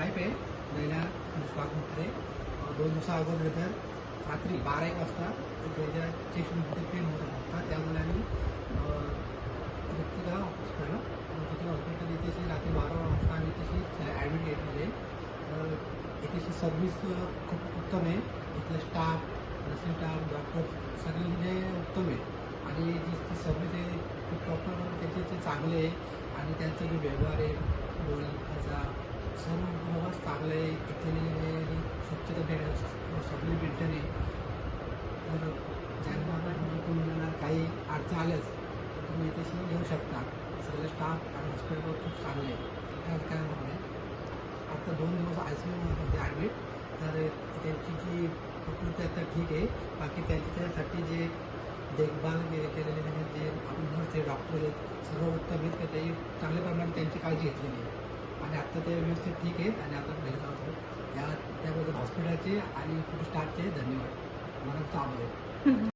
Wife आहे नैना विश्वास म्हात्रे. 2 दिवसा अगोदर तर रात्री 12-1 वाजता त्याच्या चेस्टमध्ये पेन होत होता. त्यामुळे आम्ही ऋतिका हॉस्पिटल इथे रात्री 12 वाजता आम्ही तशी ॲडमिट केलेली आहे. इथे सर्व्हिस खूप उत्तम आहे. इथलं स्टाफ, नर्सिंग स्टाफ, डॉक्टर सगळे म्हणजे उत्तम आहे आणि जी सर्व्हिस आहे ती प्रॉपर त्याचे ते चांगले आहे आणि त्यांचा जो व्यवहार आहे बोलण्याचा सर्व व्यवहार चांगलं आहे. इथली स्वच्छता सगळी मेंटेन आहे. तर ज्यांना कोणाला काही अडचण आल्यास तर तुम्ही इथे येऊ शकता. सगळे स्टाफ आणि हॉस्पिटल खूप चांगले आहे. काय म्हणणे आता 2 दिवस ICUमध्ये ॲडमिट. तर त्यांची जी प्रकृती आता ठीक आहे. बाकी त्याच्यासाठी जे देखभाल केलेले म्हणजे जे आपण नर्स डॉक्टर आहेत सर्व उत्तम आहेत. ते चांगल्या प्रमाणात त्यांची काळजी घेतलेली आहे आणि आत्ता ते व्यवस्थित ठीक आहेत आणि आता घरी जातो. त्याबद्दल हॉस्पिटलचे आणि स्टाफचे धन्यवाद. मला आभार आहे.